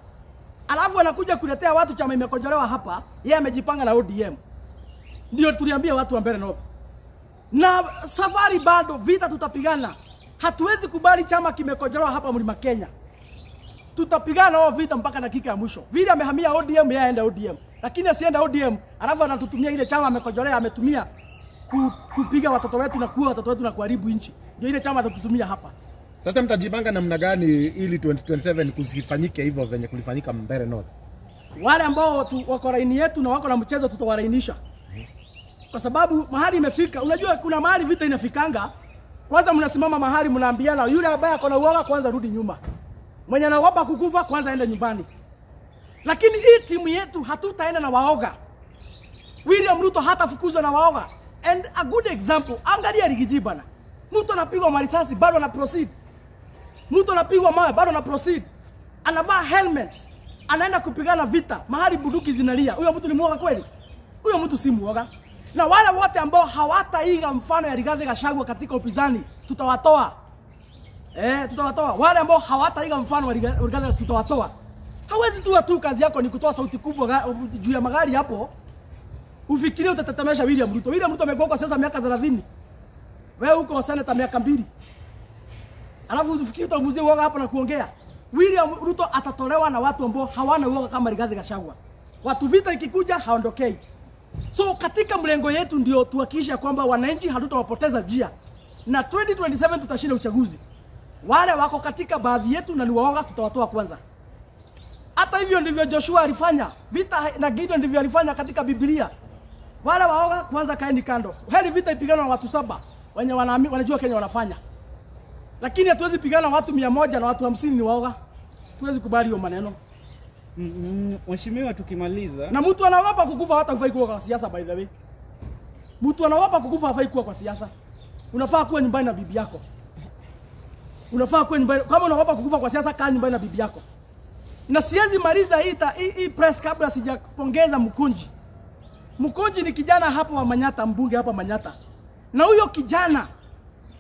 Speaker 1: Alafu anakuja kuletea watu chama imekojolewa hapa, yeye amejipanga na ODM. Ndio tuliambia watu wa Mbeere North. Na safari bado, vita tutapigana. Hatuwezi kubali chama kimekojolewa hapa Mlima Kenya. Tutapigana nao vita mpaka dakika ya mwisho. Vile amehamia ODM, yeye aenda ODM. Lakini asienda ODM, alafu anatutumia ile chama amekojolea, ametumia kupiga watoto wetu na kuua watoto wetu na kuharibu nchi. Ndio ile chama atatutumia hapa.
Speaker 3: Sasa mtajipanga namna gani ili 2027 kusifanyike hivyo venye kulifanyika Mbeere North?
Speaker 1: Wale ambao wako laini yetu na wako na mchezo tutawarainisha. Kwa sababu mahali imefika, unajua kuna mahali vita inafikanga. Kwanza mnasimama mahali mnaambiana yule ambaye ako na uoga kwanza rudi nyuma. Mwenye anaogopa kukufa kwanza aende nyumbani. Lakini hii timu yetu hatutaenda na waoga. William Ruto hatafukuzwa na waoga. And a good example, angalia Rigiji bana. Mtu anapigwa marisasi bado ana proceed. Mtu anapigwa mawe bado ana proceed. Anavaa helmet. Anaenda kupigana vita mahali bunduki zinalia. Huyo mtu ni muoga kweli? Huyo mtu si muoga. Na wale wote ambao hawataiga mfano ya Rigathi Gachagua katika upinzani tutawatoa. Tutawatoa. Wale ambao hawataiga mfano wa Rigathi tutawatoa. Hawezi tu kazi yako ni kutoa sauti kubwa juu ya magari hapo. Ufikirie utatetemesha William Ruto. William Ruto amekuwa kwa sasa miaka 30. Wewe uko seneta miaka 2. Alafu ufikirie utamuzie uoga hapo na kuongea. William Ruto atatolewa na watu ambao hawana uoga kama Rigathi Gachagua. Watu vita ikikuja haondokei. So katika mlengo yetu ndio tuhakikisha kwamba wananchi hatutawapoteza njia. Na 2027 tutashinda uchaguzi. Wale wako katika baadhi yetu na ni waoga tutawatoa kwanza. Hata hivyo ndivyo Joshua alifanya. Vita na Gideon ndivyo alifanya katika Biblia. Wale waoga kwanza kaeni kando. Heri vita ipigana na watu 7 wenye wanajua Kenya wanafanya. Lakini hatuwezi pigana watu 100 na watu 50 ni waoga. Tuwezi kubali hiyo maneno.
Speaker 2: Mheshimiwa, tukimaliza.
Speaker 1: Na mtu anaogopa kukufa hata hufai kuwa kwa siasa by the way. Mtu anaogopa kukufa hafai kuwa kwa siasa. Unafaa kuwa nyumbani na bibi yako. Unafaa kuwa nyumbani. Kama unaogopa kukufa kwa siasa, kaa nyumbani na bibi yako. Na siwezi maliza hii press kabla sijapongeza Mkunji. Mkunji ni kijana hapa wa Manyata, mbunge hapa Manyata. Na huyo kijana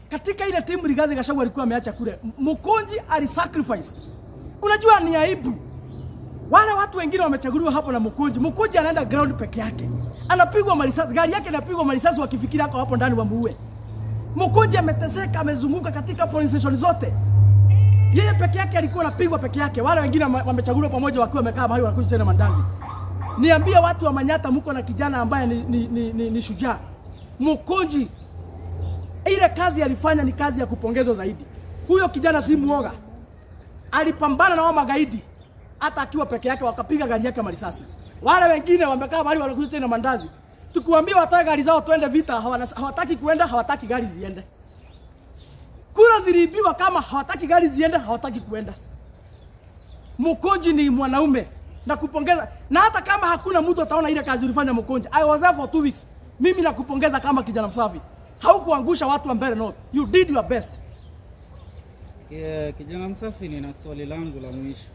Speaker 1: katika ile timu Rigathi Gachagua alikuwa ameacha kule, Mukunji alisacrifice. Unajua ni aibu. Wale watu wengine wamechaguliwa hapo na Mukunji. Mukunji anaenda ground peke yake. Anapigwa marisasi, gari yake inapigwa marisasi wakifikiri hako hapo ndani wamuue. Mukunji ameteseka, amezunguka katika police station zote. Yeye peke yake alikuwa anapigwa peke yake. Wale wengine wamechaguliwa pamoja wakiwa wamekaa mahali wanakuja tena mandazi. Niambie watu wa Manyata mko na kijana ambaye ni shujaa. Mukunji ile kazi alifanya ni kazi ya kupongezwa zaidi. Huyo kijana si muoga. Alipambana na wao magaidi hata akiwa peke yake, wakapiga gari yake marisasi. Wale wengine wamekaa mahali wanakuja tena mandazi. Tukiwaambia watoe gari zao twende vita, hawataki kuenda, hawataki gari ziende. Kura ziliibiwa kama hawataki gari ziende, hawataki kuenda. Mukunji ni mwanaume na kupongeza. Na hata kama hakuna mtu ataona ile kazi ulifanya Mukunji, I was there for 2 weeks. Mimi nakupongeza kama kijana msafi. Haukuangusha watu wa Mbeere North. You did your best.
Speaker 2: Kijana msafi, nina swali langu la mwisho.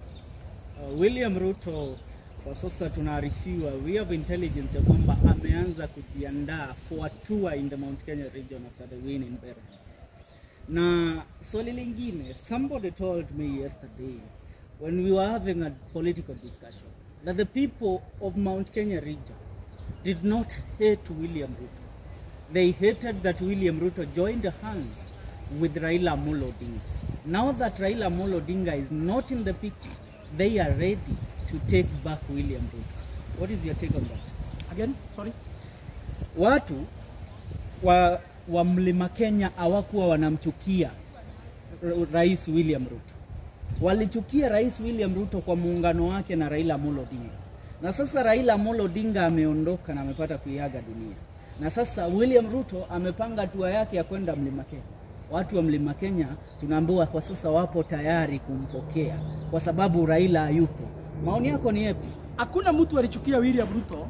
Speaker 2: William Ruto kwa sasa tunaarifiwa, we have intelligence ya kwamba ameanza kujiandaa for a tour in the Mount Kenya region after the win in Mbeere. Na swali lingine, somebody told me yesterday when we were having a political discussion that the people of Mount Kenya region did not hate William Ruto. They hated that William Ruto joined hands with Raila Amolo Odinga. Now that Raila Amolo Odinga is not in the picture, they are ready to take back William Ruto. What is your take on that?
Speaker 1: Again, sorry.
Speaker 2: Watu wa Mlima Kenya hawakuwa wanamchukia Rais William Ruto. Walichukia Rais William Ruto kwa muungano wake na Raila Amolo Odinga. Na sasa Raila Amolo Odinga ameondoka na amepata kuiaga dunia. Na sasa William Ruto amepanga hatua yake ya kwenda Mlima Kenya. Watu wa Mlima Kenya tunaambiwa kwa sasa wapo tayari kumpokea kwa sababu Raila hayupo. Maoni yako ni yapi?
Speaker 1: Hakuna mtu alichukia William Ruto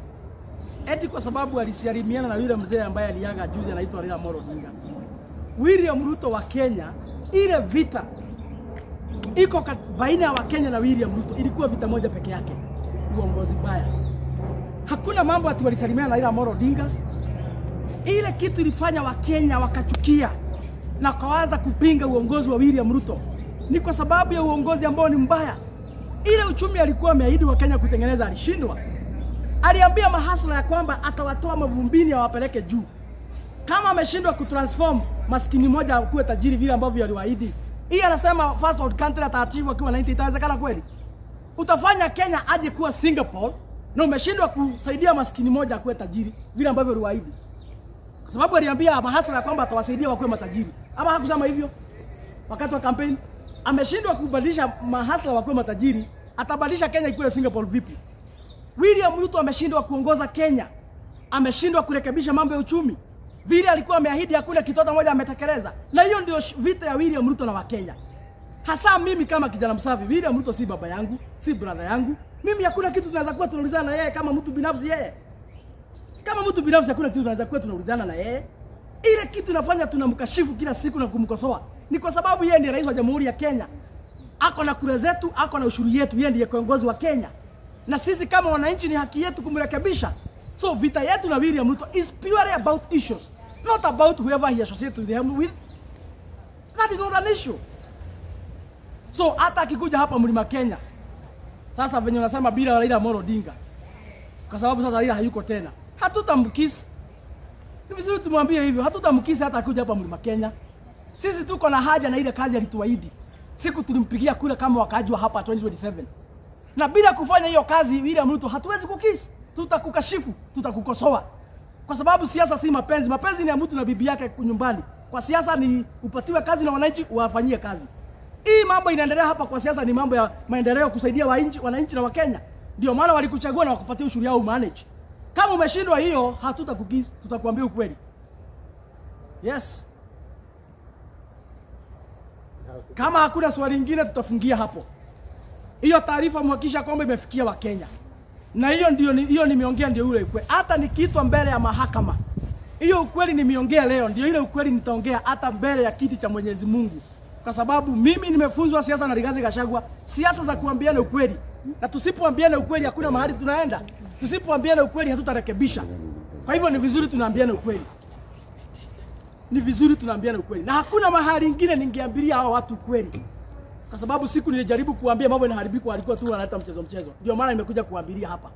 Speaker 1: eti kwa sababu alisalimiana na yule mzee ambaye aliaga juzi anaitwa Raila Amolo Odinga. William Ruto wa Kenya, ile vita iko baina ya Wakenya na William Ruto ilikuwa vita moja peke yake, uongozi mbaya. Hakuna mambo ati walisalimiana na Raila Amolo Odinga. Ile kitu ilifanya Wakenya wakachukia na kawaza kupinga uongozi wa William Ruto ni kwa sababu ya uongozi ambao ni mbaya. Ile uchumi alikuwa ameahidi wa Kenya kutengeneza alishindwa. Aliambia mahasla ya kwamba atawatoa mavumbini awapeleke juu. Kama ameshindwa kutransform maskini moja kuwe tajiri vile ambavyo aliwaahidi, hii anasema first world country ataachieve akiwa 90, itawezekana kweli? Utafanya Kenya aje kuwa Singapore na umeshindwa kusaidia maskini moja kuwe tajiri vile ambavyo aliwaahidi? Kwa sababu aliambia mahasla ya kwamba atawasaidia wakuwe matajiri. Ama hakusema hivyo wakati wa campaign? Ameshindwa kubadilisha mahasla wakuwe matajiri, atabadilisha Kenya ikuwe Singapore vipi? William Ruto ameshindwa kuongoza Kenya. Ameshindwa kurekebisha mambo ya uchumi. Vile alikuwa ameahidi hakuna kitota moja ametekeleza. Na hiyo ndio vita ya William Ruto na Wakenya. Hasa mimi kama kijana msafi, William Ruto si baba yangu, si brother yangu. Mimi hakuna kitu tunaweza kuwa tunaulizana na yeye kama mtu binafsi yeye. Kama mtu binafsi hakuna kitu tunaweza kuwa tunaulizana na yeye. Ile kitu inafanya tunamkashifu kila siku na kumkosoa ni kwa sababu yeye ndiye rais wa Jamhuri ya Kenya. Ako na kura zetu, ako na ushuru yetu, yeye ndiye kiongozi wa Kenya. Na sisi kama wananchi ni haki yetu kumrekebisha. So vita yetu na William Ruto is purely about issues, not about whoever he associates them with. That is not an issue. So hata akikuja hapa Mlima Kenya, sasa venye unasema bila Raila Amolo Odinga, kwa sababu sasa Raila hayuko tena, hatutamkisi. Ni vizuri tumwambie hivyo, hatutamkisi hata akikuja hapa Mlima Kenya. Sisi tuko na haja na ile kazi alituahidi. Siku tulimpigia kura kama wakajua hapa 2027. Na bila kufanya hiyo kazi William Ruto hatuwezi kukisi. Tutakukashifu, tutakukosoa. Kwa sababu siasa si mapenzi. Mapenzi ni ya mtu na bibi yake nyumbani. Kwa siasa ni upatiwe kazi na wananchi uwafanyie kazi. Hii mambo inaendelea hapa kwa siasa ni mambo ya maendeleo kusaidia wananchi na Wakenya. Ndio maana walikuchagua na wakupatia ushuru yao manage. Kama umeshindwa hiyo hatutakukisi, tutakwambia ukweli. Yes. Kama hakuna swali lingine tutafungia hapo. Hiyo taarifa mhakikisha kwamba imefikia Wakenya. Na hiyo nimeongea ndio ule ukweli. Hata nikiitwa mbele ya mahakama, hiyo ukweli nimeongea leo ndio ile ukweli nitaongea hata mbele ya kiti cha Mwenyezi Mungu. Kwa sababu mimi nimefunzwa siasa na Rigathi Gachagua, siasa za kuambiana ukweli. Na tusipoambiana ukweli hakuna mahali tunaenda. Tusipoambiana ukweli hatutarekebisha. Kwa hivyo ni vizuri tunaambiana ukweli. ni vizuri tunaambiana ukweli. Na hakuna mahali ingine ningeambilia hao watu ukweli. Kwa sababu siku nilijaribu kuambia mambo yanaharibika walikuwa tu wanaleta mchezo. Ndio maana nimekuja kuambilia hapa.